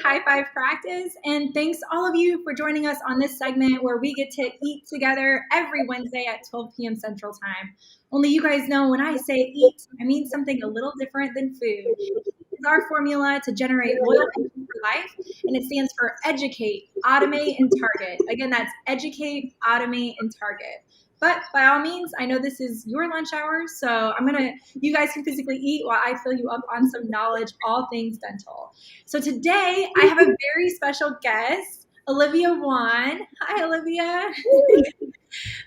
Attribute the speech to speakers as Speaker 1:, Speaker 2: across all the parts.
Speaker 1: with High Five Practice, and thanks all of you for joining us on this segment where we get to eat together every Wednesday at 12 p.m. Central Time. Only you guys know when I say eat, I mean something a little different than food. It's our formula to generate loyal people for life, and it stands for educate, automate, and target. Again, that's educate, automate, and target. But by all means, I know this is your lunch hour, so you guys can physically eat while I fill you up on some knowledge, all things dental. So today I have a very special guest, Olivia Wann. Hi, Olivia.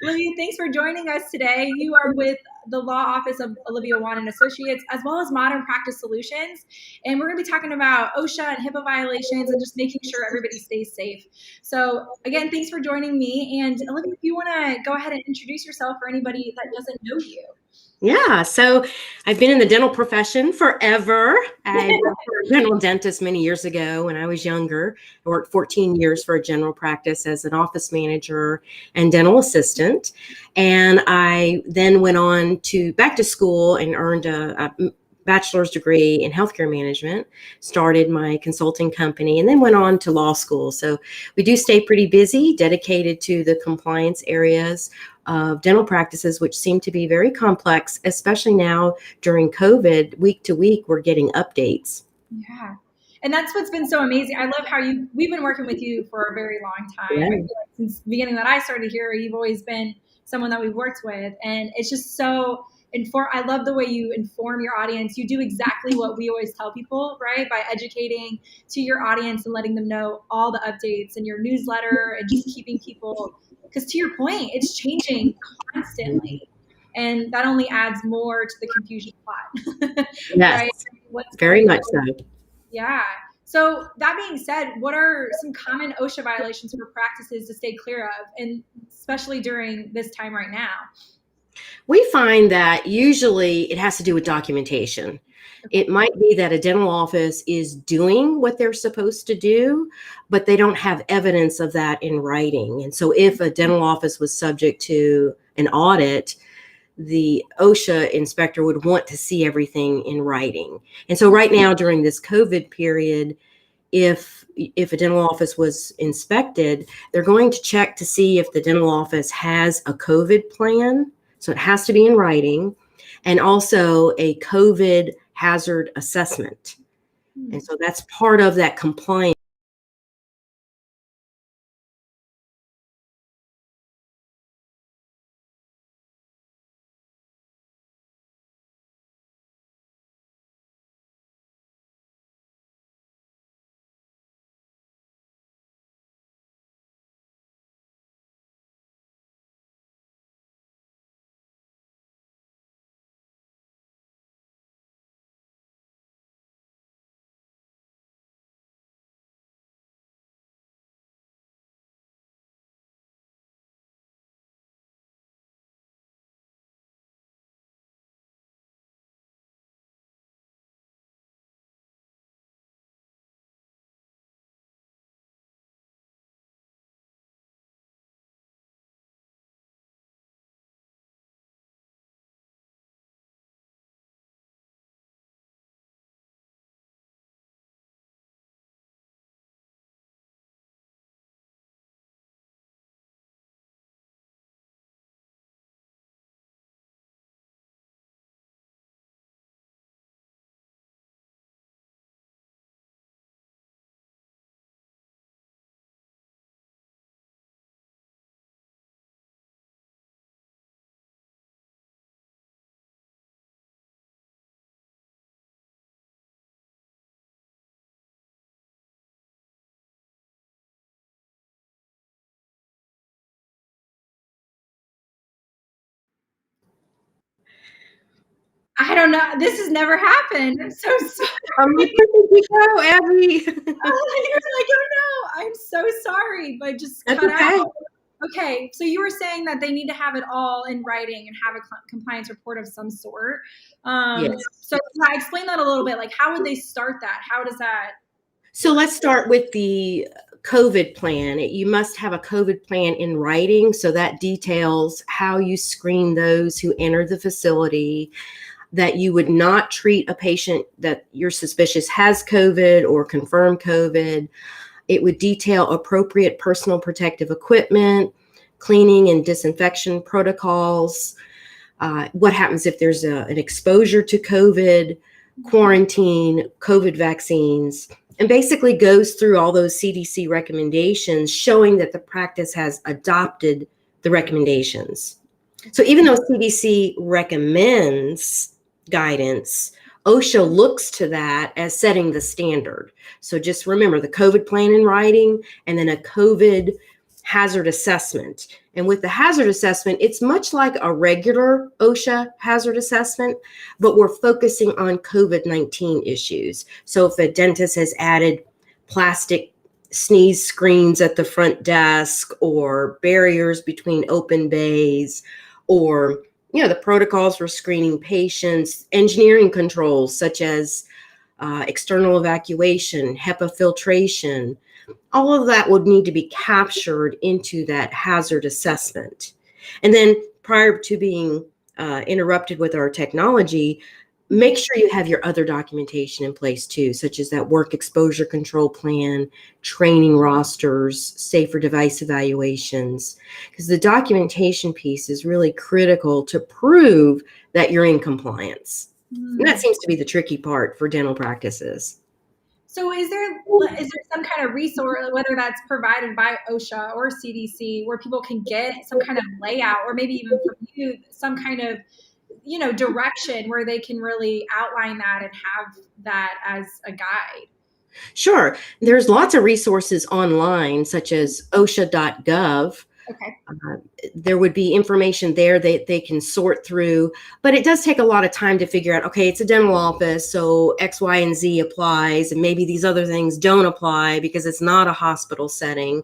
Speaker 1: Olivia, thanks for joining us today. You are with the law office of Olivia Wann and Associates, as well as Modern Practice Solutions. And we're going to be talking about OSHA and HIPAA violations and just making sure everybody stays safe. So again, thanks for joining me. And Olivia, if you want to go ahead and introduce yourself for anybody that doesn't know you.
Speaker 2: Yeah, so I've been in the dental profession forever. I worked for a dental dentist many years ago when I was younger. I worked 14 years for a general practice as an office manager and dental assistant. And I then went on back to school and earned a bachelor's degree in healthcare management, started my consulting company, and then went on to law school. So we do stay pretty busy, dedicated to the compliance areas of dental practices, which seem to be very complex, especially now during COVID. Week to week, we're getting updates.
Speaker 1: Yeah. And that's what's been so amazing. I love how we've been working with you for a very long time.
Speaker 2: Yeah.
Speaker 1: I feel like since the beginning that I started here, you've always been someone that we've worked with. And it's just so I love the way you inform your audience. You do exactly what we always tell people, right? By educating to your audience and letting them know all the updates in your newsletter and just keeping people, because to your point, it's changing constantly. And that only adds more to the confusion plot.
Speaker 2: Yes,
Speaker 1: right?
Speaker 2: Very much so.
Speaker 1: Yeah. So that being said, what are some common OSHA violations for practices to stay clear of, and especially during this time right now?
Speaker 2: We find that usually it has to do with documentation. It might be that a dental office is doing what they're supposed to do, but they don't have evidence of that in writing. And so if a dental office was subject to an audit, the OSHA inspector would want to see everything in writing. And so right now during this COVID period, if a dental office was inspected, they're going to check to see if the dental office has a COVID plan. So it has to be in writing, and also a COVID hazard assessment. And so that's part of that compliance.
Speaker 1: I don't know. This has never happened. I'm so sorry.
Speaker 2: Go, Abbey.
Speaker 1: You're like, oh no, I'm so sorry, but just cut out. Okay, so you were saying that they need to have it all in writing and have a compliance report of some sort.
Speaker 2: Yes.
Speaker 1: So explain that a little bit. Like, how would they start that? How does that?
Speaker 2: So let's start with the COVID plan. You must have a COVID plan in writing. So that details how you screen those who enter the facility, that you would not treat a patient that you're suspicious has COVID or confirmed COVID. It would detail appropriate personal protective equipment, cleaning and disinfection protocols, what happens if there's an exposure to COVID, quarantine, COVID vaccines, and basically goes through all those CDC recommendations, showing that the practice has adopted the recommendations. So even though CDC recommends guidance, OSHA looks to that as setting the standard. So just remember the COVID plan in writing and then a COVID hazard assessment. And with the hazard assessment, it's much like a regular OSHA hazard assessment, but we're focusing on COVID-19 issues. So if a dentist has added plastic sneeze screens at the front desk or barriers between open bays, or the protocols for screening patients, engineering controls such as external evacuation, HIPAA filtration, all of that would need to be captured into that hazard assessment. And then prior to being interrupted with our technology, make sure you have your other documentation in place too, such as that work exposure control plan, training rosters, safer device evaluations, because the documentation piece is really critical to prove that you're in compliance. And that seems to be the tricky part for dental practices.
Speaker 1: So is there some kind of resource, whether that's provided by OSHA or CDC, where people can get some kind of layout, or maybe even from you, some kind of direction where they can really outline that and have that as a guide?
Speaker 2: Sure. There's lots of resources online, such as OSHA.gov.
Speaker 1: Okay.
Speaker 2: There would be information there that they can sort through, but it does take a lot of time to figure out, okay, it's a dental office, so X, Y, and Z applies, and maybe these other things don't apply because it's not a hospital setting.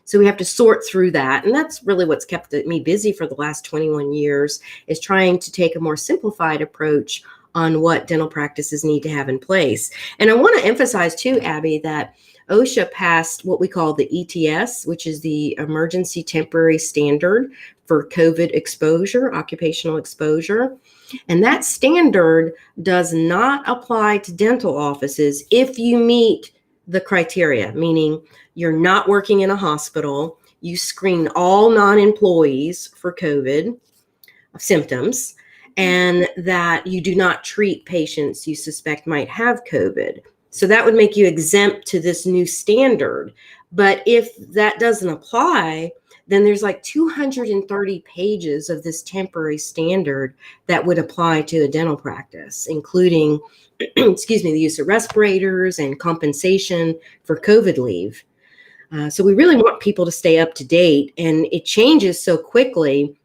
Speaker 2: So we have to sort through that. And that's really what's kept me busy for the last 21 years, is trying to take a more simplified approach on what dental practices need to have in place. And I want to emphasize too, Abby, that OSHA passed what we call the ETS, which is the Emergency Temporary Standard for COVID exposure, occupational exposure. And that standard does not apply to dental offices if you meet the criteria, meaning you're not working in a hospital, you screen all non-employees for COVID symptoms, and that you do not treat patients you suspect might have COVID. So that would make you exempt to this new standard. But if that doesn't apply, then there's like 230 pages of this temporary standard that would apply to a dental practice, including, the use of respirators and compensation for COVID leave. So we really want people to stay up to date, and it changes so quickly.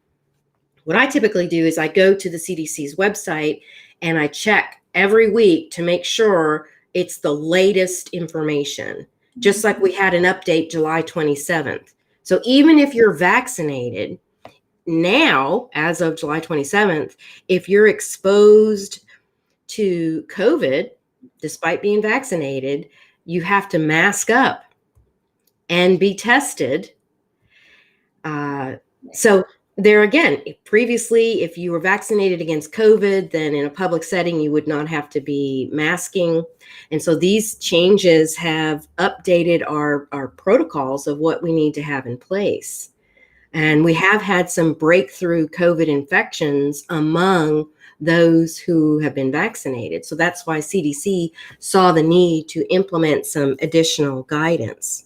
Speaker 2: What I typically do is I go to the CDC's website and I check every week to make sure it's the latest information, just like we had an update July 27th. So even if you're vaccinated now, as of July 27th, if you're exposed to COVID, despite being vaccinated, you have to mask up and be tested. So there again, previously, if you were vaccinated against COVID, then in a public setting, you would not have to be masking. And so these changes have updated our protocols of what we need to have in place. And we have had some breakthrough COVID infections among those who have been vaccinated. So that's why CDC saw the need to implement some additional guidance.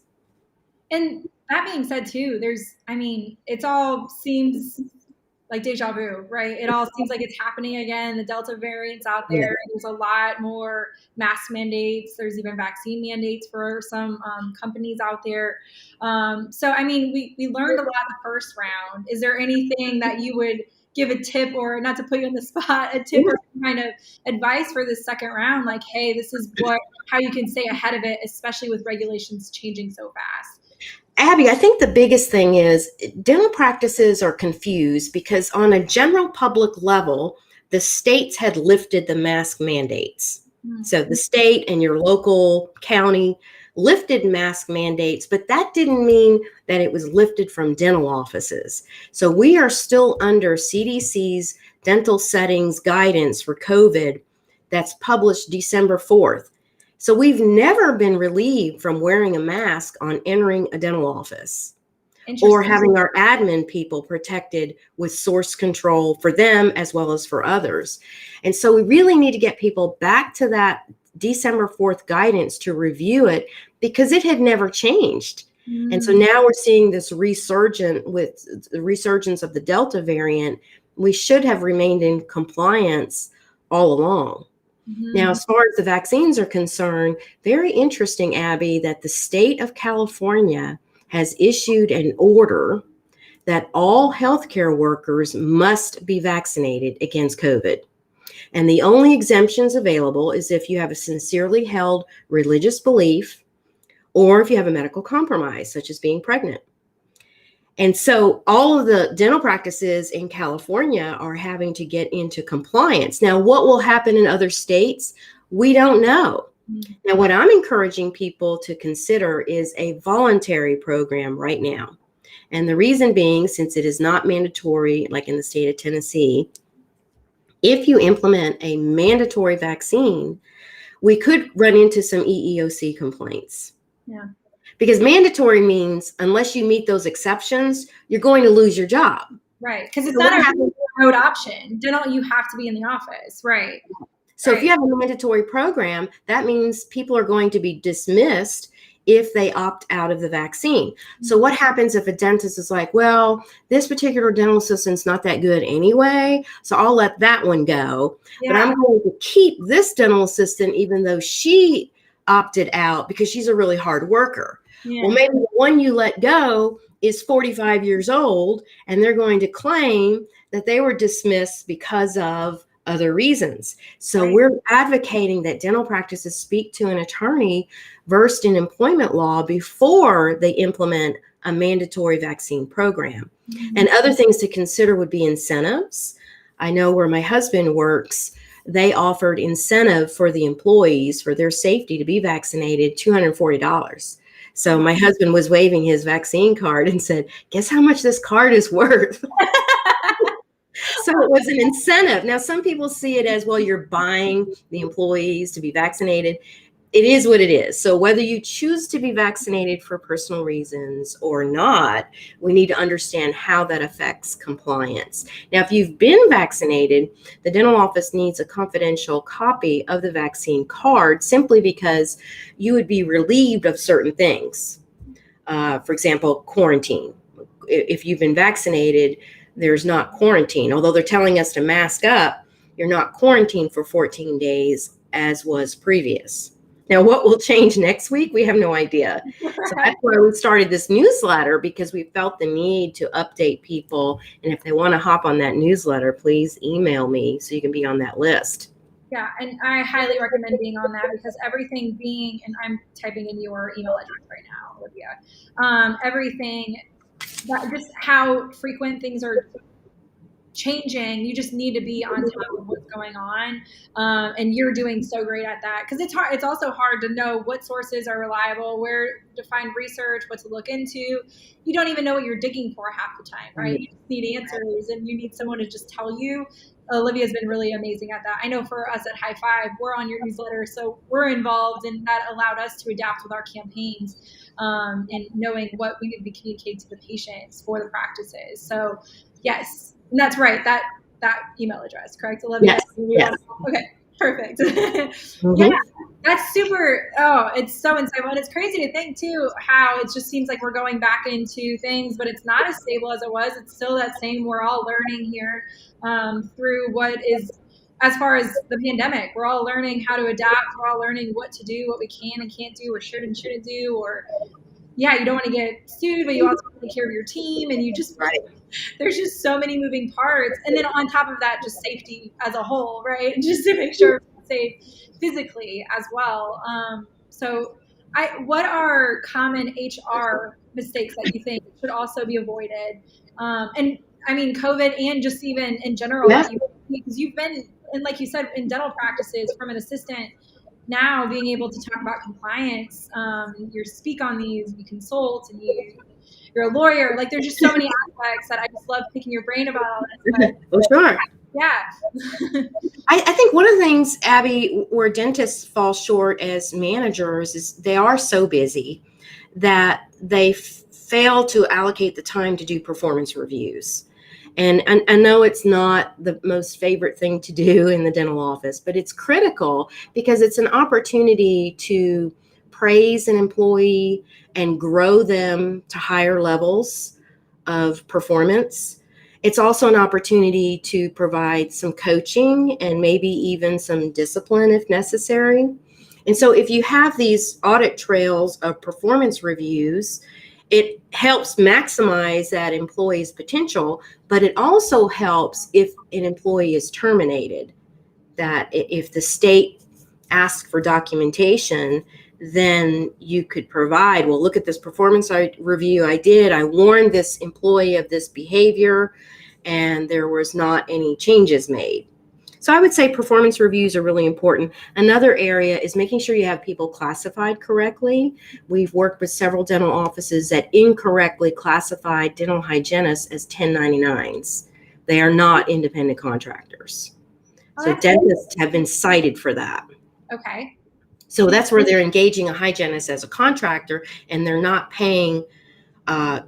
Speaker 1: And that being said, too, it all seems like deja vu, right? It all seems like it's happening again. The Delta variant's out there. Yeah. There's a lot more mask mandates. There's even vaccine mandates for some companies out there. We learned a lot the first round. Is there anything that you would give a tip, or not to put you on the spot, a tip or some kind of advice for the second round? Like, hey, this is how you can stay ahead of it, especially with regulations changing so fast.
Speaker 2: Abby, I think the biggest thing is dental practices are confused because on a general public level, the states had lifted the mask mandates. Mm-hmm. So the state and your local county lifted mask mandates, but that didn't mean that it was lifted from dental offices. So we are still under CDC's dental settings guidance for COVID that's published December 4th. So we've never been relieved from wearing a mask on entering a dental office or having our admin people protected with source control for them as well as for others. And so we really need to get people back to that December 4th guidance to review it because it had never changed. And so now we're seeing this resurgence of the Delta variant. We should have remained in compliance all along. Now, as far as the vaccines are concerned, very interesting, Abby, that the state of California has issued an order that all healthcare workers must be vaccinated against COVID. And the only exemptions available is if you have a sincerely held religious belief or if you have a medical compromise, such as being pregnant. And so all of the dental practices in California are having to get into compliance. Now, what will happen in other states? We don't know. Now, what I'm encouraging people to consider is a voluntary program right now. And the reason being, since it is not mandatory, like in the state of Tennessee, if you implement a mandatory vaccine, we could run into some EEOC complaints.
Speaker 1: Yeah.
Speaker 2: Because mandatory means unless you meet those exceptions, you're going to lose your job.
Speaker 1: Right. Because it's not a remote option. Dental, you have to be in the office. Right.
Speaker 2: So if you have a mandatory program, that means people are going to be dismissed if they opt out of the vaccine. So what happens if a dentist is like, well, this particular dental assistant's not that good anyway, so I'll let that one go. Yeah. But I'm going to keep this dental assistant even though she opted out because she's a really hard worker. Yeah. Well, maybe the one you let go is 45 years old and they're going to claim that they were dismissed because of other reasons. So we're advocating that dental practices speak to an attorney versed in employment law before they implement a mandatory vaccine program. And other things to consider would be incentives. I know where my husband works, they offered incentive for the employees for their safety to be vaccinated, $240. So my husband was waving his vaccine card and said, guess how much this card is worth? So it was an incentive. Now, some people see it as, well, you're buying the employees to be vaccinated. It is what it is. So whether you choose to be vaccinated for personal reasons or not, we need to understand how that affects compliance. Now, if you've been vaccinated, the dental office needs a confidential copy of the vaccine card simply because you would be relieved of certain things. For example, quarantine. If you've been vaccinated, there's not quarantine. Although they're telling us to mask up, you're not quarantined for 14 days as was previous. Now, what will change next week? We have no idea. So that's why we started this newsletter, because we felt the need to update people. And if they want to hop on that newsletter, please email me so you can be on that list.
Speaker 1: Yeah, and I highly recommend being on that because everything being, and I'm typing in your email address right now, Olivia, everything, that just how frequent things are changing, you just need to be on top of what's going on, and you're doing so great at that because it's hard. It's also hard to know what sources are reliable, where to find research, what to look into. You don't even know what you're digging for half the time, right? You just need answers, and you need someone to just tell you. Olivia's been really amazing at that. I know for us at High Five, we're on your newsletter, so we're involved, and that allowed us to adapt with our campaigns, and knowing what we need to be communicating to the patients for the practices. So yes, and that's right. That email address, correct, Olivia?
Speaker 2: Yes.
Speaker 1: Okay, perfect. Yeah, that's super. Oh, it's so insightful. And it's crazy to think too how it just seems like we're going back into things, but it's not as stable as it was. It's still that same. We're all learning here through what is, as far as the pandemic, we're all learning how to adapt. We're all learning what to do, what we can and can't do, or should and shouldn't do, or yeah, you don't want to get sued, but you also want to take care of your team, and you just there's just so many moving parts. And then on top of that, just safety as a whole, right? Just to make sure we're safe physically as well. So what are common HR mistakes that you think should also be avoided? And I mean, COVID and just even in general, because you've been, and like you said, in dental practices from an assistant, now being able to talk about compliance, you speak on these, you consult, and you're a lawyer. Like there's just so many aspects that I just love picking your brain about all this. But
Speaker 2: Oh, sure.
Speaker 1: yeah.
Speaker 2: I think one of the things, Abby, where dentists fall short as managers is they are so busy that they fail to allocate the time to do performance reviews. And I know it's not the most favorite thing to do in the dental office, but it's critical because it's an opportunity to praise an employee and grow them to higher levels of performance. It's also an opportunity to provide some coaching and maybe even some discipline if necessary. And so if you have these audit trails of performance reviews, it helps maximize that employee's potential, but it also helps if an employee is terminated, that if the state asks for documentation, then you could provide, well, look at this performance review I did. I warned this employee of this behavior, and there was not any changes made. So I would say performance reviews are really important. Another area is making sure you have people classified correctly. We've worked with several dental offices that incorrectly classified dental hygienists as 1099s. They are not independent contractors. So dentists have been cited for that.
Speaker 1: Okay.
Speaker 2: So that's where they're engaging a hygienist as a contractor, and they're not paying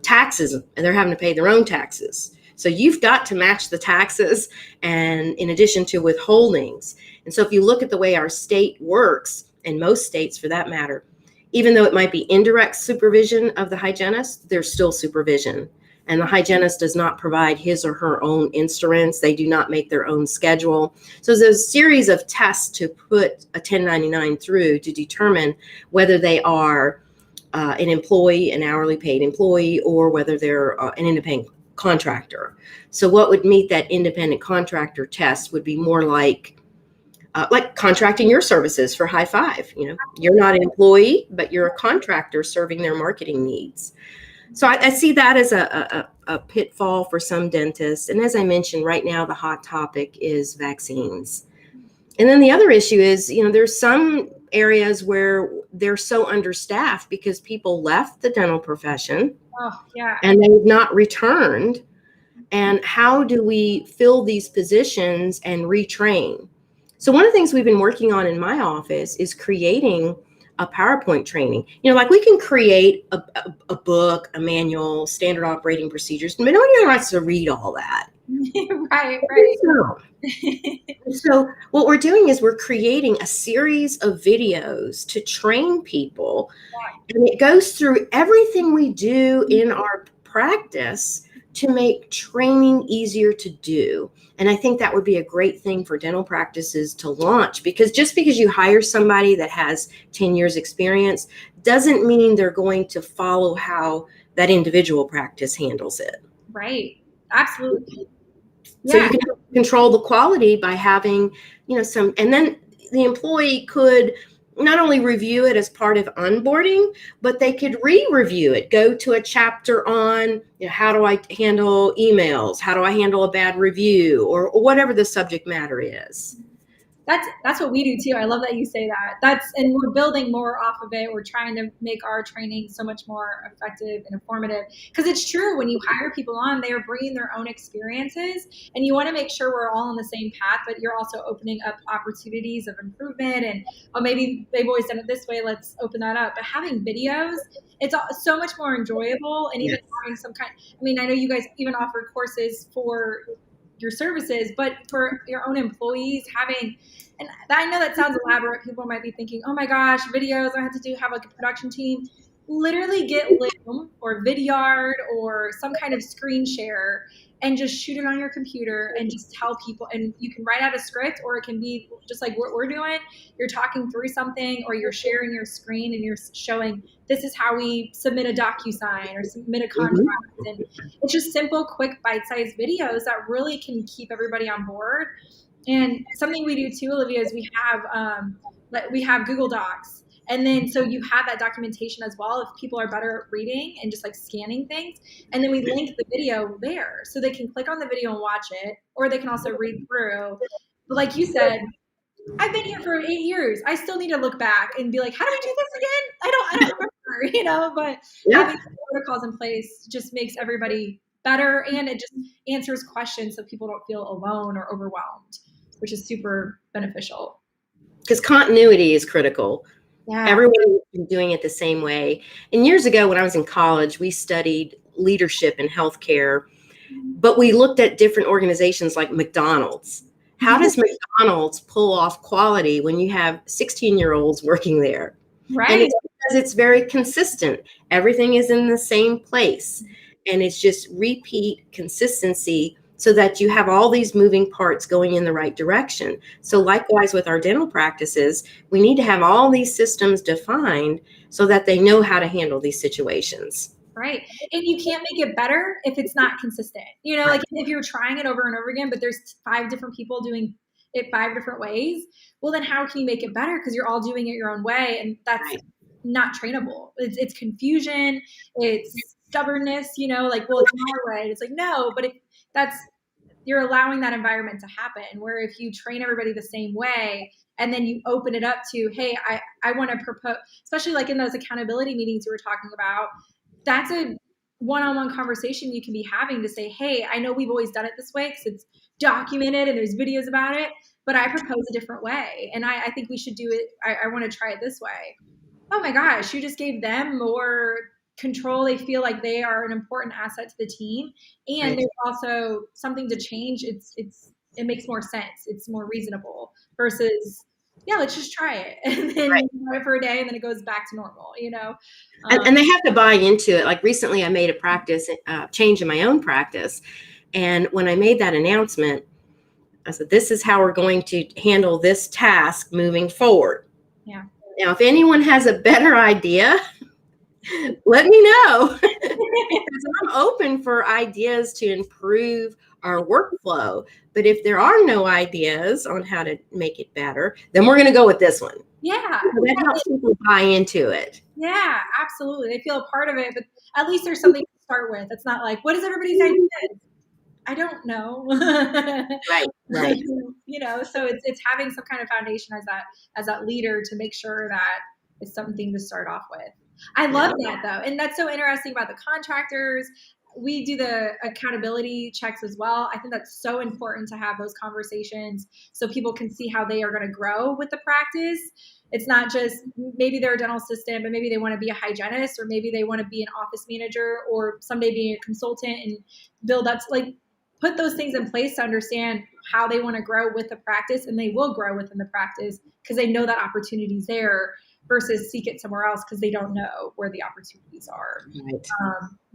Speaker 2: taxes, and they're having to pay their own taxes. So you've got to match the taxes, and in addition to withholdings. And so if you look at the way our state works, and most states for that matter, even though it might be indirect supervision of the hygienist, there's still supervision. And the hygienist does not provide his or her own instruments. They do not make their own schedule. So there's a series of tests to put a 1099 through to determine whether they are an employee, an hourly paid employee, or whether they're an independent contractor. So what would meet that independent contractor test would be more like contracting your services for High Five. You know, you're not an employee, but you're a contractor serving their marketing needs. So I see that as a pitfall for some dentists. And as I mentioned, right now, the hot topic is vaccines. And then the other issue is, you know, there's some areas where they're so understaffed because people left the dental profession.
Speaker 1: Oh, yeah.
Speaker 2: And they've not returned. And how do we fill these positions and retrain? So one of the things we've been working on in my office is creating a PowerPoint training. You know, like we can create a book, a manual, standard operating procedures, but nobody wants to read all that.
Speaker 1: Right.
Speaker 2: So what we're doing is we're creating a series of videos to train people, and it goes through everything we do in our practice to make training easier to do. And I think that would be a great thing for dental practices to launch, because just because you hire somebody that has 10 years experience doesn't mean they're going to follow how that individual practice handles it.
Speaker 1: Right. Absolutely.
Speaker 2: So you can control the quality by having, you know, some, and then the employee could not only review it as part of onboarding, but they could re-review it, go to a chapter on, you know, how do I handle emails? How do I handle a bad review, or whatever the subject matter is.
Speaker 1: That's what we do too. I love that you say that. And we're building more off of it. We're trying to make our training so much more effective and informative, because it's true, when you hire people on, they are bringing their own experiences, and you want to make sure we're all on the same path, but you're also opening up opportunities of improvement. And maybe they've always done it this way, let's open that up. But having videos, it's so much more enjoyable. And even having some kind, I mean, I know you guys even offer courses for your services, but for your own employees, having, and I know that sounds elaborate. People might be thinking, oh my gosh, videos, I have to have like a production team. Literally get Loom or Vidyard or some kind of screen share and just shoot it on your computer and just tell people, and you can write out a script, or it can be just like what we're doing. You're talking through something, or you're sharing your screen and you're showing, this is how we submit a DocuSign or submit a contract. And it's just simple, quick, bite-sized videos that really can keep everybody on board. And something we do too, Olivia, is we have Google Docs. And then so you have that documentation as well if people are better at reading and just like scanning things. And then we link the video there so they can click on the video and watch it, or they can also read through. But like you said, I've been here for 8 years. I still need to look back and be like, how do we do this again? I don't remember, but
Speaker 2: Yeah.
Speaker 1: having protocols in place just makes everybody better, and it just answers questions so people don't feel alone or overwhelmed, which is super beneficial.
Speaker 2: Because continuity is critical.
Speaker 1: Yeah.
Speaker 2: Everyone is doing it the same way. And years ago, when I was in college, we studied leadership in healthcare, but we looked at different organizations like McDonald's. How does McDonald's pull off quality when you have 16-year-olds working there?
Speaker 1: Right.
Speaker 2: And it's because it's very consistent. Everything is in the same place. And it's just repeat consistency so that you have all these moving parts going in the right direction. So likewise with our dental practices, we need to have all these systems defined so that they know how to handle these situations.
Speaker 1: Right. And you can't make it better if it's not consistent. Like if you're trying it over and over again, but there's 5 different people doing it 5 different ways, well, then how can you make it better? Because you're all doing it your own way. And that's not trainable. It's confusion. It's stubbornness, like, well, it's my way. It's like, no, but you're allowing that environment to happen, where if you train everybody the same way and then you open it up to, hey, I want to propose, especially like in those accountability meetings you were talking about, that's a one-on-one conversation you can be having to say, hey, I know we've always done it this way because it's documented and there's videos about it, but I propose a different way. And I think we should do it. I want to try it this way. Oh my gosh, you just gave them more control. They feel like they are an important asset to the team. And there's also something to change. It makes more sense. It's more reasonable versus, yeah, let's just try it. And then you try it for a day and then it goes back to normal,
Speaker 2: And they have to buy into it. Like recently I made a practice change in my own practice. And when I made that announcement, I said, this is how we're going to handle this task moving forward.
Speaker 1: Yeah.
Speaker 2: Now, if anyone has a better idea, let me know. Because I'm open for ideas to improve our workflow. But if there are no ideas on how to make it better, then we're going to go with this one.
Speaker 1: Yeah.
Speaker 2: So that helps people buy into it.
Speaker 1: Yeah, absolutely. They feel a part of it, but at least there's something to start with. It's not like, what is everybody's idea? I don't know.
Speaker 2: Right.
Speaker 1: So it's having some kind of foundation as that leader to make sure that it's something to start off with. I love that though. And that's so interesting about the contractors. We do the accountability checks as well. I think that's so important to have those conversations so people can see how they are going to grow with the practice. It's not just maybe they're a dental assistant, but maybe they want to be a hygienist, or maybe they want to be an office manager, or someday being a consultant and build up, like put those things in place to understand how they want to grow with the practice, and they will grow within the practice because they know that opportunity's there versus seek it somewhere else because they don't know where the opportunities are.
Speaker 2: Right.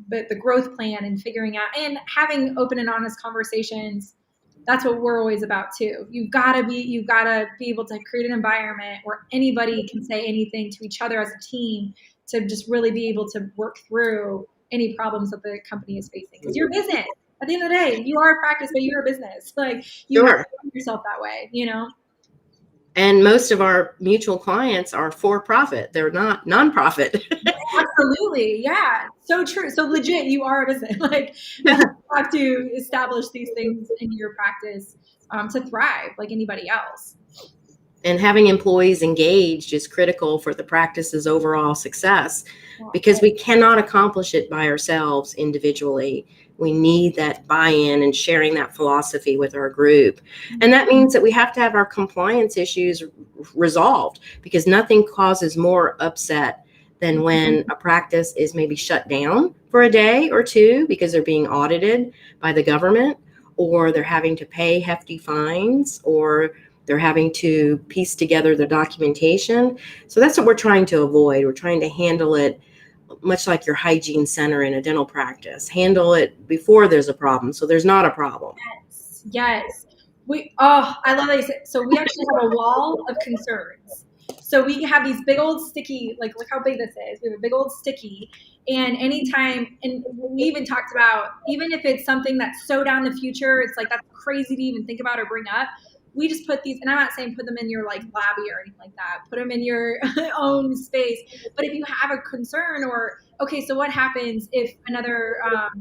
Speaker 1: But the growth plan and figuring out and having open and honest conversations, that's what we're always about too. You've got to be able to create an environment where anybody can say anything to each other as a team to just really be able to work through any problems that the company is facing. Because you're a business. At the end of the day, you are a practice, but you're a business. Like you have to run yourself that way,
Speaker 2: And most of our mutual clients are for profit. They're not nonprofit.
Speaker 1: Absolutely. Yeah. So true. So legit, you are a business. Like you have to establish these things in your practice to thrive like anybody else.
Speaker 2: And having employees engaged is critical for the practice's overall success because we cannot accomplish it by ourselves individually. We need that buy-in and sharing that philosophy with our group. And that means that we have to have our compliance issues resolved, because nothing causes more upset than when a practice is maybe shut down for a day or two because they're being audited by the government, or they're having to pay hefty fines, or they're having to piece together the documentation. So that's what we're trying to avoid. We're trying to handle it much like your hygiene center in a dental practice. Handle it before there's a problem, so there's not a problem.
Speaker 1: Yes. I love that you said. So we actually have a wall of concerns. So we have these big old sticky, like look how big this is. We have a big old sticky, and anytime, and we even talked about, even if it's something that's so down the future, it's like that's crazy to even think about or bring up. We just put these, and I'm not saying put them in your like lobby or anything like that. Put them in your own space. But if you have a concern, or okay, so what happens if another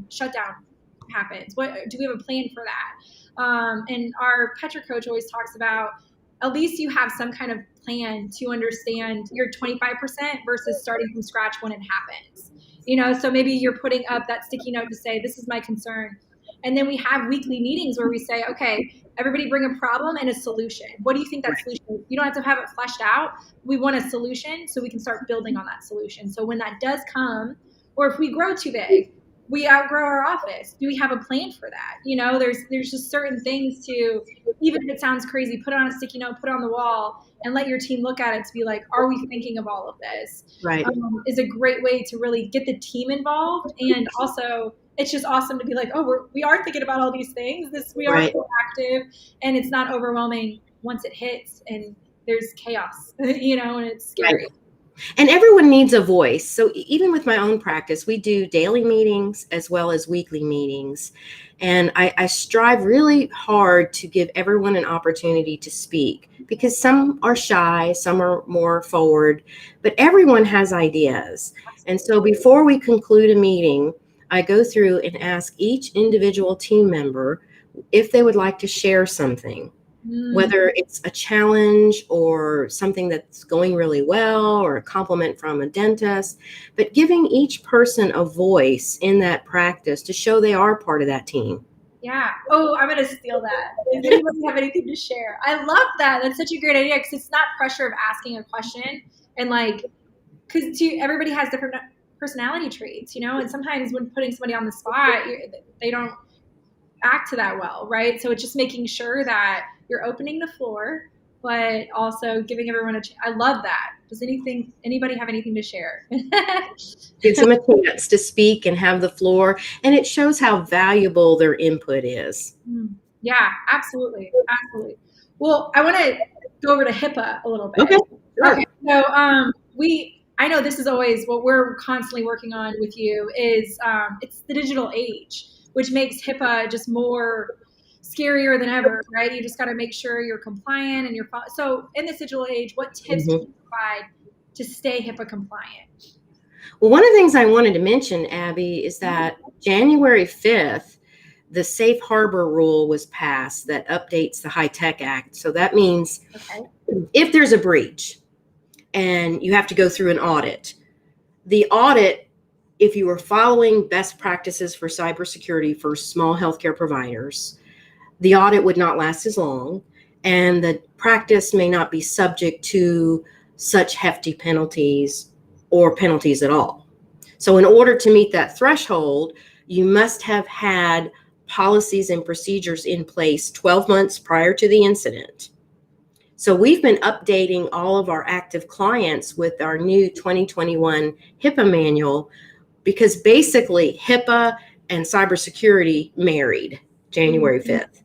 Speaker 1: shutdown happens? What do we have a plan for that? And our Petra coach always talks about at least you have some kind of plan to understand your 25% versus starting from scratch when it happens. So maybe you're putting up that sticky note to say, this is my concern. And then we have weekly meetings where we say, okay, everybody bring a problem and a solution. What do you think that solution is? You don't have to have it fleshed out. We want a solution so we can start building on that solution. So when that does come, or if we grow too big, we outgrow our office. Do we have a plan for that? There's just certain things to, even if it sounds crazy, put it on a sticky note, put it on the wall, and let your team look at it to be like, are we thinking of all of this?
Speaker 2: Right.
Speaker 1: Is a great way to really get the team involved. And also, it's just awesome to be like, oh, we are thinking about all these things. We are proactive, and it's not overwhelming once it hits and there's chaos, and it's scary.
Speaker 2: Right. And everyone needs a voice. So even with my own practice, we do daily meetings as well as weekly meetings. And I strive really hard to give everyone an opportunity to speak, because some are shy, some are more forward, but everyone has ideas. And so before we conclude a meeting, I go through and ask each individual team member if they would like to share something. Whether it's a challenge or something that's going really well or a compliment from a dentist, but giving each person a voice in that practice to show they are part of that team.
Speaker 1: Yeah. Oh, I'm going to steal that. Does anybody have anything to share? I love that. That's such a great idea, because it's not pressure of asking a question, and because everybody has different personality traits, and sometimes when putting somebody on the spot, they don't act to that well, right? So it's just making sure that you're opening the floor, but also giving everyone a chance. I love that. Does anybody have anything to share?
Speaker 2: Gives them a chance to speak and have the floor, and it shows how valuable their input is.
Speaker 1: Yeah, absolutely. Absolutely. Well, I want to go over to HIPAA a little bit.
Speaker 2: Okay. Sure.
Speaker 1: Okay. So I know this is always what we're constantly working on with you is it's the digital age, which makes HIPAA just more scarier than ever, right? You just got to make sure you're compliant and so in this digital age, what tips do you provide to stay HIPAA compliant?
Speaker 2: Well, one of the things I wanted to mention, Abby, is that January 5th, the Safe Harbor rule was passed that updates the HITECH Act. So that means if there's a breach and you have to go through an audit, the audit, if you were following best practices for cybersecurity for small healthcare providers, the audit would not last as long, and the practice may not be subject to such hefty penalties or penalties at all. So in order to meet that threshold, you must have had policies and procedures in place 12 months prior to the incident. So we've been updating all of our active clients with our new 2021 HIPAA manual, because basically HIPAA and cybersecurity married January 5th.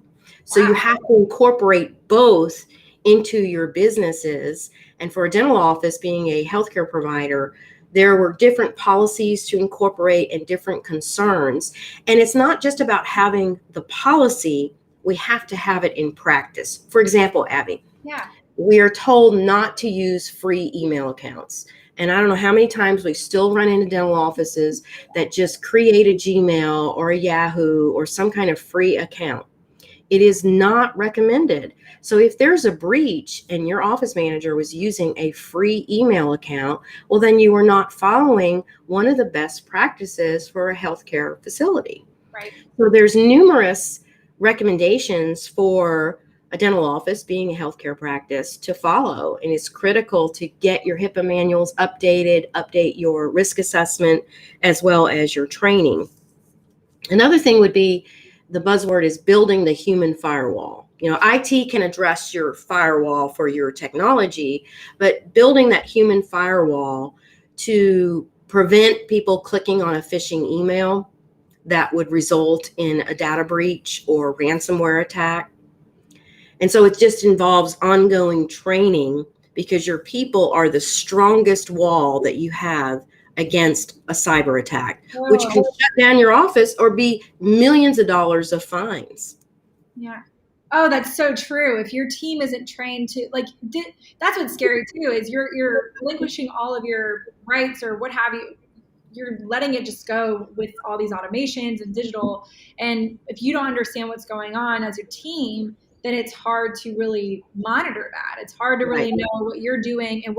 Speaker 2: So you have to incorporate both into your businesses. And for a dental office, being a healthcare provider, there were different policies to incorporate and different concerns. And it's not just about having the policy, we have to have it in practice. For example, Abby, we are told not to use free email accounts. And I don't know how many times we still run into dental offices that just create a Gmail or a Yahoo or some kind of free account. It is not recommended. So if there's a breach and your office manager was using a free email account, well, then you are not following one of the best practices for a healthcare facility.
Speaker 1: Right.
Speaker 2: So there's numerous recommendations for a dental office, being a healthcare practice, to follow. And it's critical to get your HIPAA manuals updated, update your risk assessment, as well as your training. Another thing would be, the buzzword is building the human firewall. IT can address your firewall for your technology, but building that human firewall to prevent people clicking on a phishing email that would result in a data breach or ransomware attack. And so it just involves ongoing training, because your people are the strongest wall that you have against a cyber attack, which can shut down your office or be millions of dollars of fines.
Speaker 1: Yeah. Oh, that's so true. If your team isn't trained to, that's what's scary too, is you're relinquishing all of your rights or what have you. You're letting it just go with all these automations and digital. And if you don't understand what's going on as your team, then it's hard to really monitor that. It's hard to really know what you're doing and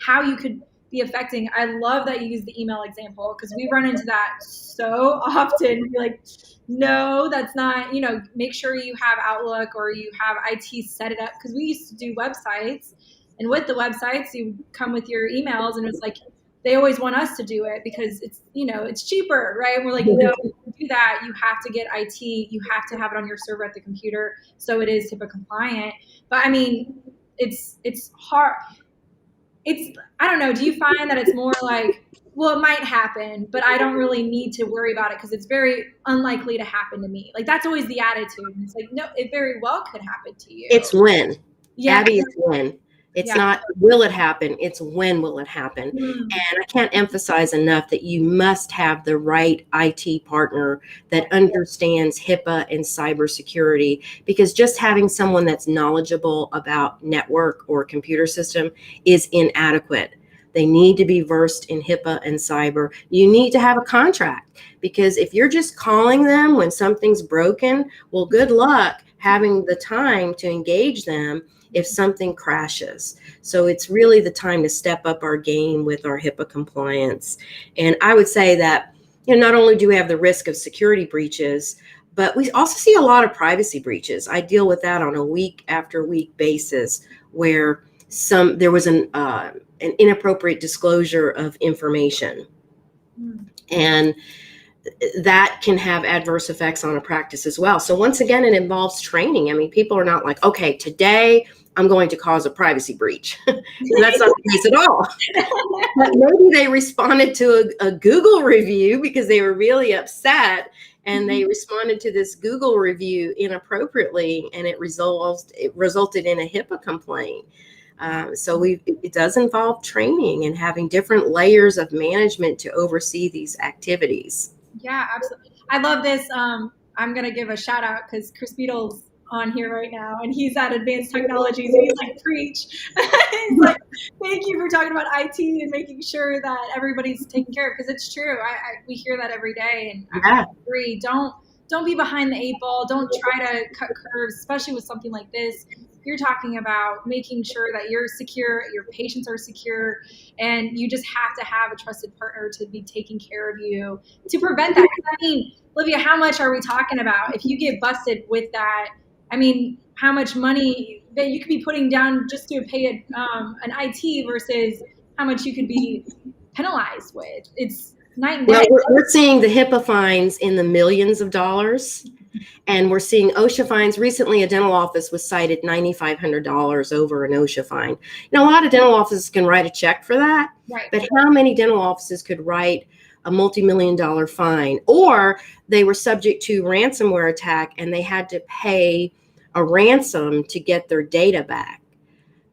Speaker 1: how you could be affecting. I love that you use the email example, because we run into that so often. Be like, no, that's not, make sure you have Outlook or you have IT set it up. Because we used to do websites, and with the websites, you come with your emails, and it's like, they always want us to do it because it's cheaper, right? We're like, no, to do that, you have to get IT, you have to have it on your server at the computer, so it is HIPAA compliant. But I mean, it's hard. I don't know. Do you find that it's more like, well, it might happen, but I don't really need to worry about it because it's very unlikely to happen to me? Like, that's always the attitude. It's like, no, it very well could happen to you.
Speaker 2: It's when.
Speaker 1: Yeah.
Speaker 2: Abbey, it's when. It's not, will it happen? It's when will it happen? And I can't emphasize enough that you must have the right IT partner that understands HIPAA and cybersecurity, because just having someone that's knowledgeable about network or computer system is inadequate. They need to be versed in HIPAA and cyber. You need to have a contract, because if you're just calling them when something's broken, well, good luck having the time to engage them if something crashes. So it's really the time to step up our game with our HIPAA compliance. And I would say that, not only do we have the risk of security breaches, but we also see a lot of privacy breaches. I deal with that on a week after week basis, where there was an inappropriate disclosure of information. And that can have adverse effects on a practice as well. So once again, it involves training. I mean, people are not like, okay, today I'm going to cause a privacy breach. That's not the case at all. But maybe they responded to a Google review because they were really upset, and they responded to this Google review inappropriately, and it resulted in a HIPAA complaint. So it does involve training and having different layers of management to oversee these activities.
Speaker 1: Yeah, absolutely. I love this. I'm going to give a shout out because Chris Beadle's on here right now, and he's at Advanced Technologies, and he's like, preach. He's like, thank you for talking about IT and making sure that everybody's taken care of, because it's true. We hear that every day, and I agree. Don't be behind the 8 ball. Don't try to cut curves, especially with something like this. You're talking about making sure that you're secure, your patients are secure, and you just have to have a trusted partner to be taking care of you to prevent that. I mean, Olivia, how much are we talking about? If you get busted with that, I mean, how much money that you could be putting down just to pay an IT versus how much you could be penalized with? It's night and day.
Speaker 2: Well, we're seeing the HIPAA fines in the millions of dollars. And we're seeing OSHA fines. Recently, a dental office was cited $9,500 over an OSHA fine. A lot of dental offices can write a check for that, right? But how many dental offices could write a multi-million-dollar fine? Or they were subject to ransomware attack and they had to pay a ransom to get their data back.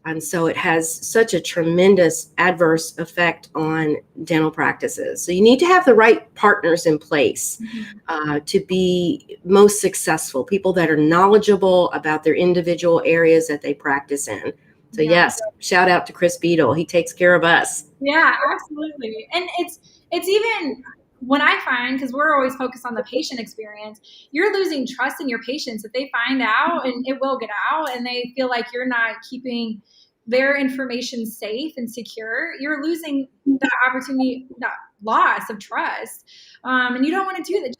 Speaker 2: And so it has such a tremendous adverse effect on dental practices. So you need to have the right partners in place to be most successful, people that are knowledgeable about their individual areas that they practice in. So yes, shout out to Chris Beadle. He takes care of us.
Speaker 1: Yeah, absolutely. And it's even when I find, because we're always focused on the patient experience, you're losing trust in your patients if they find out, and it will get out, and they feel like you're not keeping their information safe and secure. You're losing that opportunity, that loss of trust. And you don't want to do that.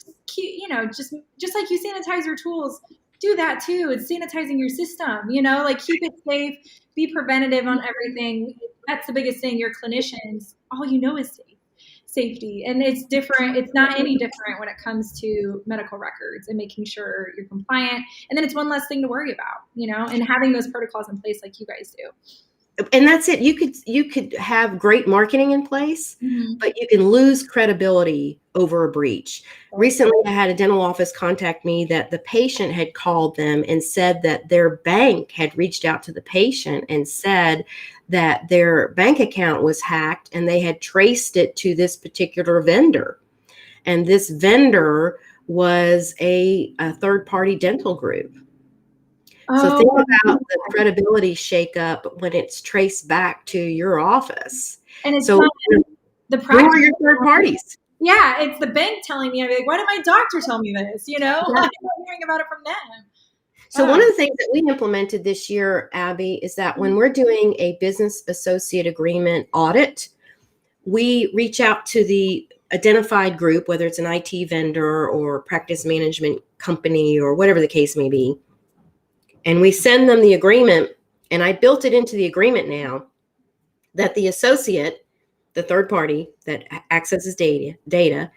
Speaker 1: Just like you sanitize your tools, do that too. It's sanitizing your system, like keep it safe, be preventative on everything. That's the biggest thing. Your clinicians, all you know is safety. And it's different. It's not any different when it comes to medical records and making sure you're compliant. And then it's one less thing to worry about, and having those protocols in place like you guys do.
Speaker 2: And that's it. You could have great marketing in place, but you can lose credibility over a breach. Recently, I had a dental office contact me that the patient had called them and said that their bank had reached out to the patient and said that their bank account was hacked, and they had traced it to this particular vendor. And this vendor was a third-party dental group. So think about the credibility shakeup when it's traced back to your office.
Speaker 1: And it's
Speaker 2: so
Speaker 1: the
Speaker 2: who are your third parties?
Speaker 1: Yeah, it's the bank telling me. I'm like, why did my doctor tell me this? I'm not hearing about it from them.
Speaker 2: So one of the things that we implemented this year, Abby, is that when we're doing a business associate agreement audit, we reach out to the identified group, whether it's an IT vendor or practice management company or whatever the case may be, and we send them the agreement. And I built it into the agreement now that the associate, the third party that accesses data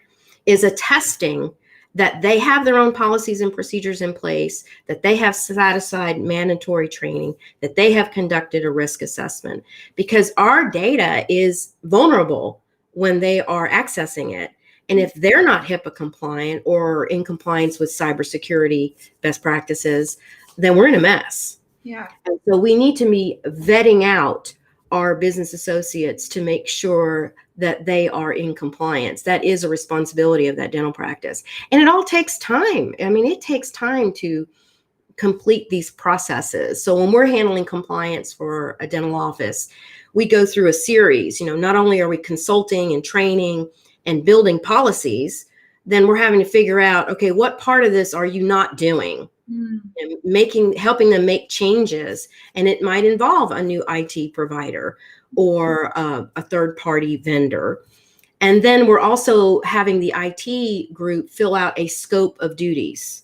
Speaker 2: is attesting that they have their own policies and procedures in place, that they have satisfied mandatory training, that they have conducted a risk assessment, because our data is vulnerable when they are accessing it. And if they're not HIPAA compliant or in compliance with cybersecurity best practices, then we're in a mess.
Speaker 1: Yeah.
Speaker 2: And so we need to be vetting out our business associates to make sure that they are in compliance. That is a responsibility of that dental practice. And it all takes time. I mean, it takes time to complete these processes. So when we're handling compliance for a dental office, we go through a series. Not only are we consulting and training and building policies, then we're having to figure out, okay, what part of this are you not doing? And helping them make changes. And it might involve a new IT provider or a third-party vendor. And then we're also having the IT group fill out a scope of duties,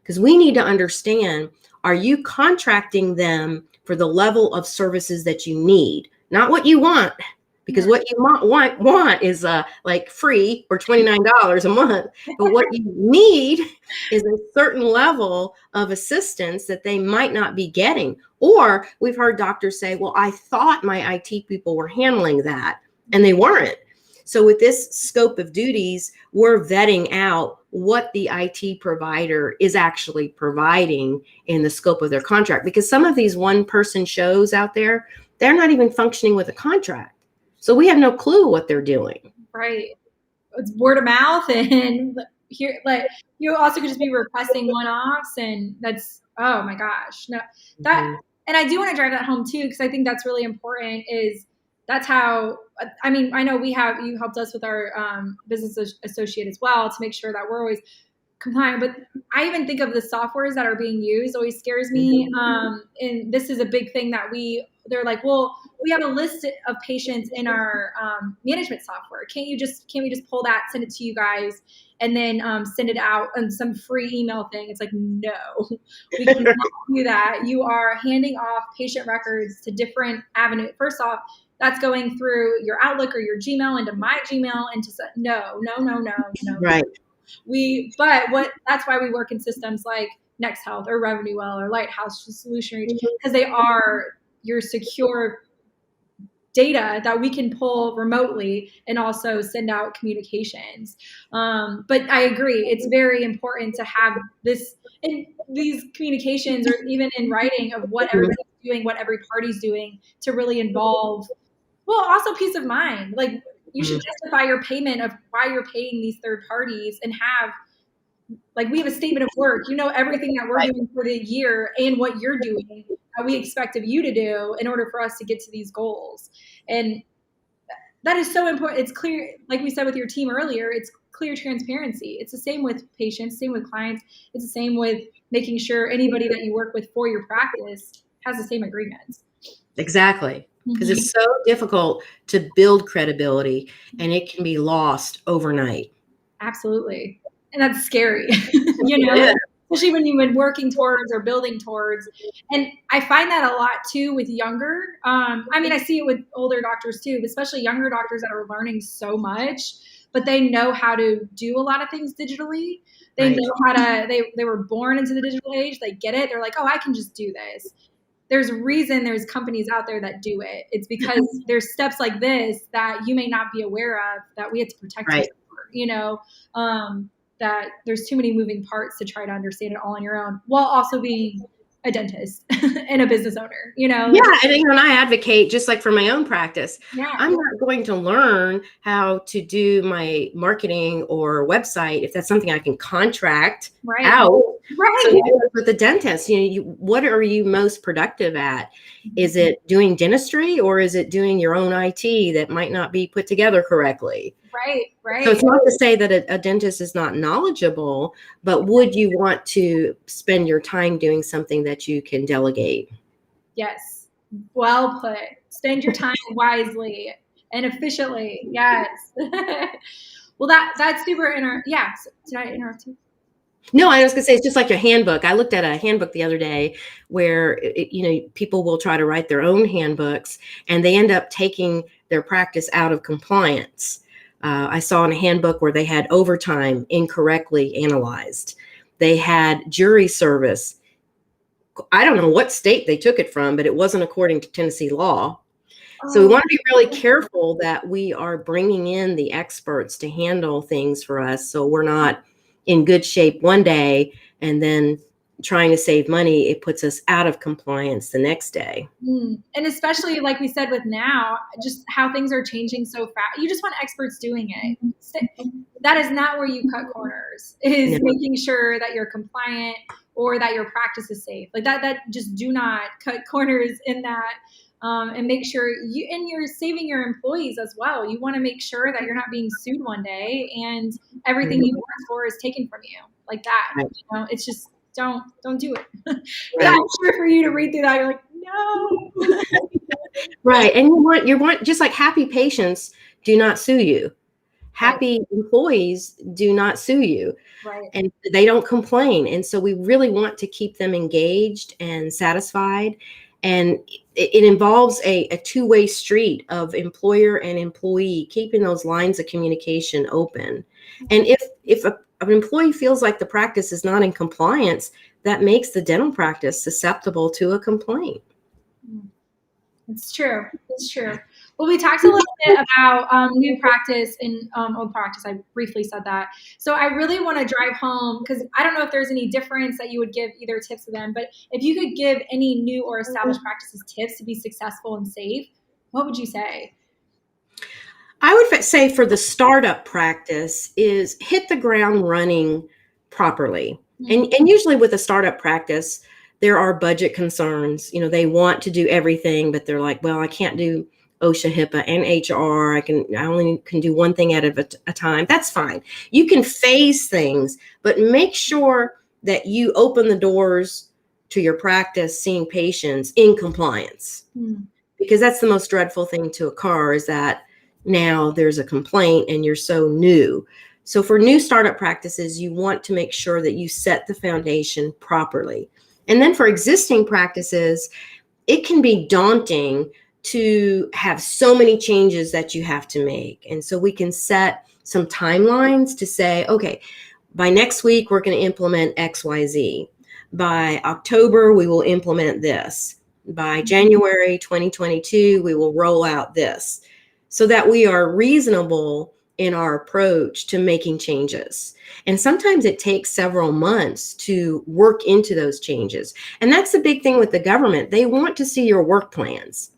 Speaker 2: because we need to understand, are you contracting them for the level of services that you need, not what you want? Because what you want is like free or $29 a month. But what you need is a certain level of assistance that they might not be getting. Or we've heard doctors say, well, I thought my IT people were handling that, and they weren't. So with this scope of duties, we're vetting out what the IT provider is actually providing in the scope of their contract. Because some of these one-person shows out there, they're not even functioning with a contract. So we have no clue what they're doing.
Speaker 1: Right. It's word of mouth, and here, like, you also could just be requesting one-offs, and that's, oh my gosh, no, that, and I do want to drive that home too, because I think that's really important. Is that's how, I mean, I know you helped us with our business associate as well to make sure that we're always compliant, but I even think of the softwares that are being used always scares me. And this is a big thing that they're like, well, we have a list of patients in our management software. Can't we just pull that, send it to you guys, and then send it out on some free email thing? It's like, no, we cannot do that. You are handing off patient records to different avenues. First off, that's going through your Outlook or your Gmail into my Gmail, and no.
Speaker 2: Right.
Speaker 1: That's why we work in systems like NextHealth or RevenueWell or Lighthouse Solution Reach, because they are your secure data that we can pull remotely and also send out communications. But I agree, it's very important to have this in these communications, or even in writing, of what everybody's doing, what every party's doing, to really involve, well, also peace of mind. Like, you should justify your payment of why you're paying these third parties, and have, like, we have a statement of work, everything that we're doing for the year and what you're doing, that we expect of you to do in order for us to get to these goals. And that is so important. It's clear, like we said with your team earlier, it's clear transparency. It's the same with patients, same with clients. It's the same with making sure anybody that you work with for your practice has the same agreements.
Speaker 2: Exactly. Because it's so difficult to build credibility, and it can be lost overnight.
Speaker 1: Absolutely. And that's scary, especially when you've been working towards or building towards. And I find that a lot too with younger. I mean, I see it with older doctors too, but especially younger doctors that are learning so much, but they know how to do a lot of things digitally. They know how to, they were born into the digital age. They get it. They're like, oh, I can just do this. There's a reason there's companies out there that do it. It's because there's steps like this that you may not be aware of, that we have to protect yourself, that there's too many moving parts to try to understand it all on your own, while also being a dentist and a business owner, Yeah.
Speaker 2: And I advocate, just like for my own practice, I'm not going to learn how to do my marketing or website if that's something I can contract out. So with the dentist, what are you most productive at? Is it doing dentistry, or is it doing your own IT that might not be put together correctly?
Speaker 1: Right.
Speaker 2: So it's not to say that a dentist is not knowledgeable, but would you want to spend your time doing something that you can delegate?
Speaker 1: Yes. Well put. Spend your time wisely and efficiently. Yes. Well, that's super yeah. Did I interrupt you?
Speaker 2: No, I was going to say it's just like a handbook. I looked at a handbook the other day where people will try to write their own handbooks and they end up taking their practice out of compliance. I saw in a handbook where they had overtime incorrectly analyzed. They had jury service. I don't know what state they took it from, but it wasn't according to Tennessee law. So we want to be really careful that we are bringing in the experts to handle things for us, so we're not in good shape one day and then trying to save money, it puts us out of compliance the next day.
Speaker 1: And especially like we said with now, just how things are changing so fast. You just want experts doing it. That is not where you cut corners, is making sure that you're compliant or that your practice is safe. Like that just do not cut corners in that. And make sure you're saving your employees as well. You want to make sure that you're not being sued one day and everything you work for is taken from you like that.
Speaker 2: Right.
Speaker 1: It's just don't do it. Right. I'm sure for you to read through that, you're like, no.
Speaker 2: Right. And you want just like happy patients do not sue you. Happy employees do not sue you.
Speaker 1: Right.
Speaker 2: And they don't complain. And so we really want to keep them engaged and satisfied. And it involves a two-way street of employer and employee, keeping those lines of communication open. And if an employee feels like the practice is not in compliance, that makes the dental practice susceptible to a complaint.
Speaker 1: It's true. It's true. Well, we talked a little bit about new practice and old practice. I briefly said that. So I really want to drive home, because I don't know if there's any difference that you would give either tips to them, but if you could give any new or established practices tips to be successful and safe, what would you say?
Speaker 2: I would say for the startup practice is hit the ground running properly. And usually with a startup practice, there are budget concerns. They want to do everything, but they're like, well, I can't do OSHA, HIPAA, and HR. I only can do one thing at a time. That's fine. You can phase things, but make sure that you open the doors to your practice seeing patients in compliance. Because that's the most dreadful thing to occur, is that now there's a complaint and you're so new. So for new startup practices, you want to make sure that you set the foundation properly. And then for existing practices, it can be daunting to have so many changes that you have to make. And so we can set some timelines to say, okay, by next week, we're going to implement XYZ. By October, we will implement this. By January 2022, we will roll out this, so that we are reasonable in our approach to making changes. And sometimes it takes several months to work into those changes. And that's the big thing with the government. They want to see your work plans.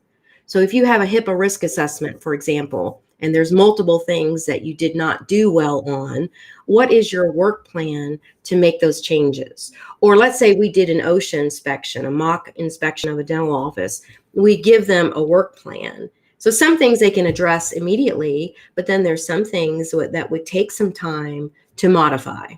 Speaker 2: So if you have a HIPAA risk assessment, for example, and there's multiple things that you did not do well on, what is your work plan to make those changes? Or let's say we did an OSHA inspection, a mock inspection of a dental office. We give them a work plan. So some things they can address immediately, but then there's some things that would take some time to modify.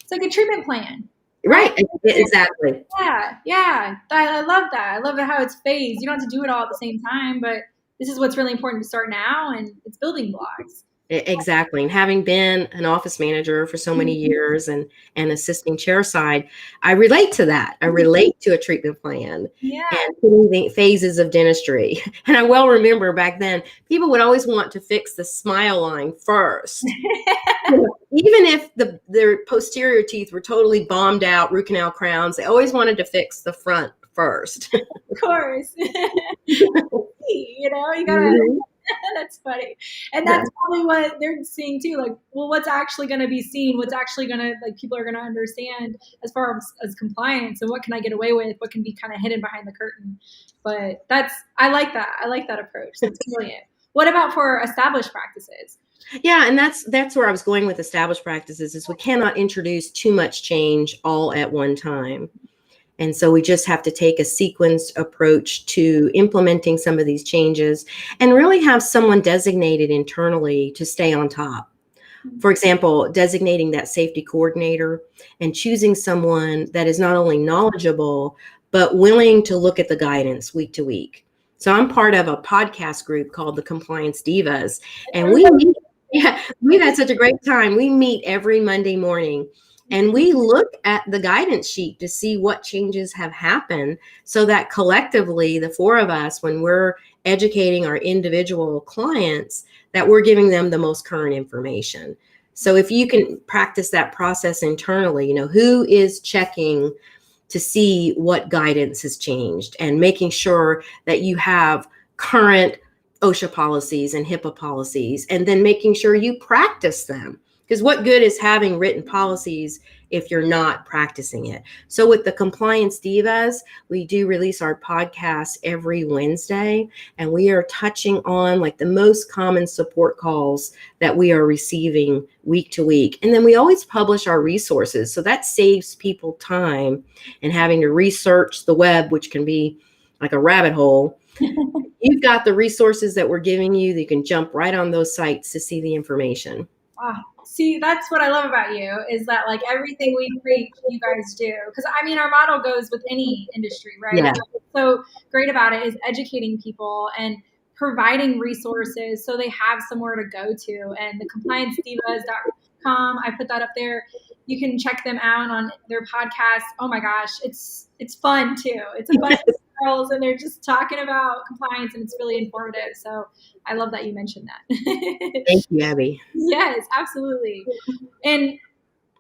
Speaker 1: It's like a treatment plan.
Speaker 2: Right, exactly.
Speaker 1: Yeah. I love that. I love how it's phased. You don't have to do it all at the same time, but this is what's really important to start now, and it's building blocks.
Speaker 2: Exactly. And having been an office manager for so many years and assisting chairside, I relate to that. I relate to a treatment plan and putting the phases of dentistry. And I well remember back then, people would always want to fix the smile line first. Even if their posterior teeth were totally bombed out, root canal crowns, they always wanted to fix the front first.
Speaker 1: Of course. You gotta, that's funny. And that's probably what they're seeing too. Like, well, what's actually going to be seen? What's actually going to, people are going to understand as far as compliance, and what can I get away with? What can be kind of hidden behind the curtain? But I like that. I like that approach. That's brilliant. What about for established practices?
Speaker 2: Yeah, and that's where I was going with established practices, is we cannot introduce too much change all at one time. And so we just have to take a sequenced approach to implementing some of these changes and really have someone designated internally to stay on top. For example, designating that safety coordinator and choosing someone that is not only knowledgeable, but willing to look at the guidance week to week. So I'm part of a podcast group called the Compliance Divas, and we've had such a great time. We meet every Monday morning and we look at the guidance sheet to see what changes have happened so that collectively, the four of us, when we're educating our individual clients, that we're giving them the most current information. So if you can practice that process internally, who is checking to see what guidance has changed and making sure that you have current OSHA policies and HIPAA policies, and then making sure you practice them. Because what good is having written policies if you're not practicing it? So with the Compliance Divas, we do release our podcast every Wednesday, and we are touching on like the most common support calls that we are receiving week to week. And then we always publish our resources. So that saves people time and having to research the web, which can be like a rabbit hole. You've got the resources that we're giving you that you can jump right on those sites to see the information.
Speaker 1: See, that's what I love about you, is that like everything we preach, you guys do. Because I mean, our model goes with any industry, right?
Speaker 2: Yeah.
Speaker 1: What's so great about it is educating people and providing resources so they have somewhere to go to. And the compliancedivas.com, I put that up there. You can check them out on their podcast. Oh my gosh, it's fun too. It's a bunch of girls and they're just talking about compliance and it's really informative. So I love that you mentioned that.
Speaker 2: Thank you, Abbey.
Speaker 1: Yes, absolutely. And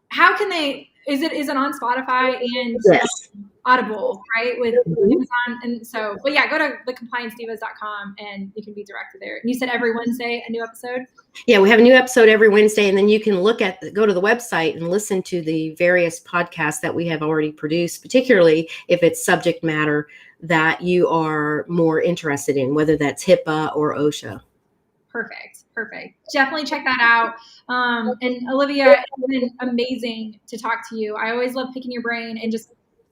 Speaker 1: how can they, is it on Spotify and
Speaker 2: Yes.
Speaker 1: Audible, right? With Amazon. And so, but yeah, go to thecompliancedivas.com and you can be directed there. And you said every Wednesday, a new episode?
Speaker 2: Yeah, we have a new episode every Wednesday, and then you can go to the website and listen to the various podcasts that we have already produced, particularly if it's subject matter that you are more interested in, whether that's HIPAA or OSHA.
Speaker 1: Perfect. Definitely check that out. And Olivia, it's been amazing to talk to you. I always love picking your brain and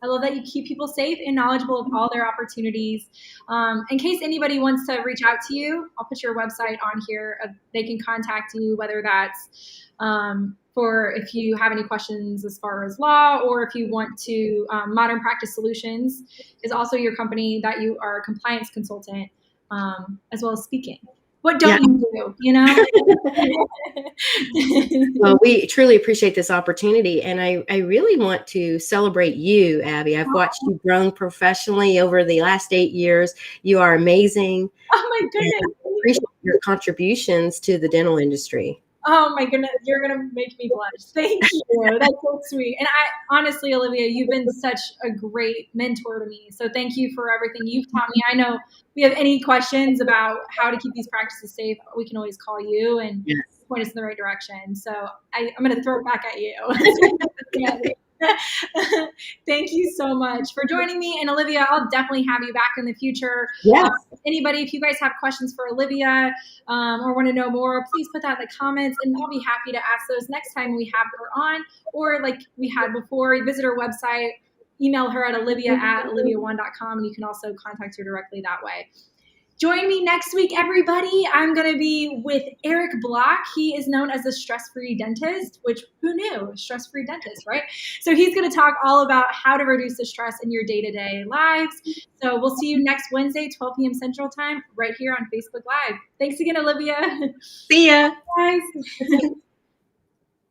Speaker 1: I love that you keep people safe and knowledgeable of all their opportunities. In case anybody wants to reach out to you, I'll put your website on here. They can contact you, whether that's for if you have any questions as far as law, or if you want to, Modern Practice Solutions is also your company that you are a compliance consultant, as well as speaking. What don't you do,
Speaker 2: Well, we truly appreciate this opportunity. And I really want to celebrate you, Abbey. I've watched you grow professionally over the last 8 years. You are amazing.
Speaker 1: Oh my goodness.
Speaker 2: I appreciate your contributions to the dental industry.
Speaker 1: Oh my goodness, you're going to make me blush. Thank you. That's so sweet. And honestly, Olivia, you've been such a great mentor to me. So thank you for everything you've taught me. I know if we have any questions about how to keep these practices safe, we can always call you and point us in the right direction. So I'm going to throw it back at you. Thank you so much for joining me. And Olivia, I'll definitely have you back in the future.
Speaker 2: Yes.
Speaker 1: Anybody, if you guys have questions for Olivia or want to know more, please put that in the comments and I'll be happy to ask those next time we have her on. Or like we had before, visit her website, email her at olivia@oliviawann.com, and you can also contact her directly that way. Join me next week, everybody. I'm going to be with Eric Block. He is known as the stress-free dentist, which who knew? Stress-free dentist, right? So he's going to talk all about how to reduce the stress in your day-to-day lives. So we'll see you next Wednesday, 12 p.m. Central Time, right here on Facebook Live. Thanks again, Olivia.
Speaker 2: See ya.
Speaker 1: Bye, guys.